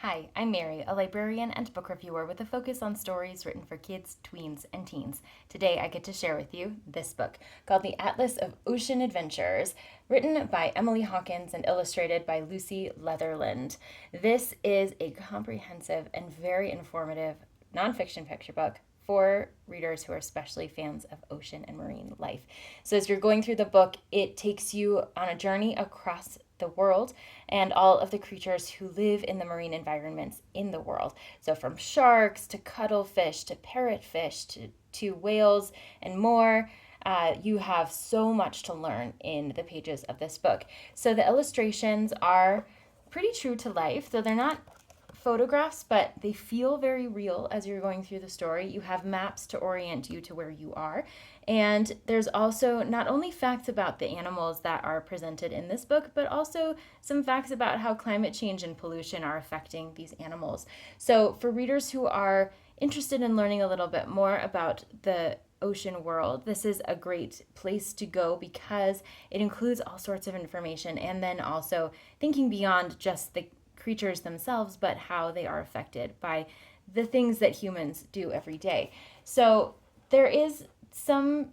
Hi, I'm Mary, a librarian and book reviewer with a focus on stories written for kids, tweens, and teens. Today I get to share with you this book called The Atlas of Ocean Adventures, written by Emily Hawkins and illustrated by Lucy Leatherland. This is a comprehensive and very informative nonfiction picture book for readers who are especially fans of ocean and marine life. So, as you're going through the book, it takes you on a journey across the world and all of the creatures who live in the marine environments in the world. So, from sharks to cuttlefish to parrotfish to whales and more. You have so much to learn in the pages of this book. So, the illustrations are pretty true to life, though they're not photographs, but they feel very real as you're going through the story. You have maps to orient you to where you are. And there's also not only facts about the animals that are presented in this book, but also some facts about how climate change and pollution are affecting these animals. So, for readers who are interested in learning a little bit more about the ocean world, this is a great place to go because it includes all sorts of information and then also thinking beyond just the creatures themselves, but how they are affected by the things that humans do every day. So there is some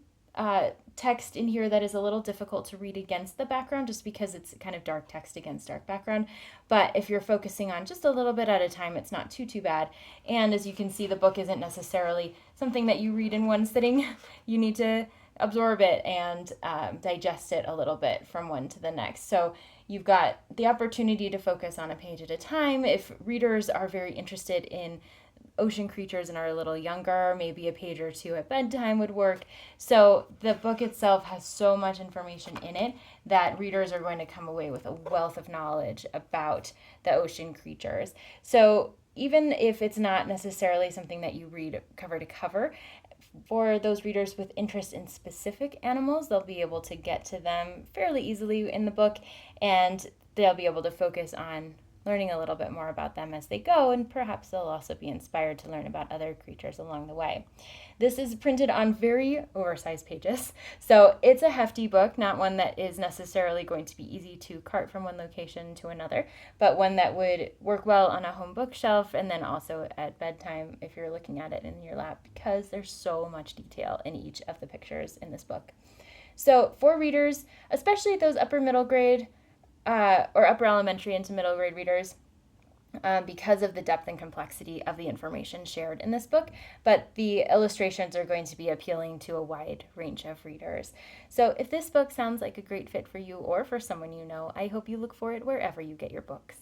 text in here that is a little difficult to read against the background just because it's kind of dark text against dark background. But if you're focusing on just a little bit at a time, it's not too bad. And as you can see, the book isn't necessarily something that you read in one sitting. You need to absorb it and digest it a little bit from one to the next. So you've got the opportunity to focus on a page at a time. If readers are very interested in ocean creatures and are a little younger, maybe a page or two at bedtime would work. So the book itself has so much information in it that readers are going to come away with a wealth of knowledge about the ocean creatures. So even if it's not necessarily something that you read cover to cover, for those readers with interest in specific animals, they'll be able to get to them fairly easily in the book, and they'll be able to focus on learning a little bit more about them as they go, and perhaps they'll also be inspired to learn about other creatures along the way. This is printed on very oversized pages, so it's a hefty book, not one that is necessarily going to be easy to cart from one location to another, but one that would work well on a home bookshelf and then also at bedtime if you're looking at it in your lap, because there's so much detail in each of the pictures in this book. So for readers, especially those upper middle grade or upper elementary into middle grade readers, because of the depth and complexity of the information shared in this book, but the illustrations are going to be appealing to a wide range of readers. So if this book sounds like a great fit for you or for someone you know, I hope you look for it wherever you get your books.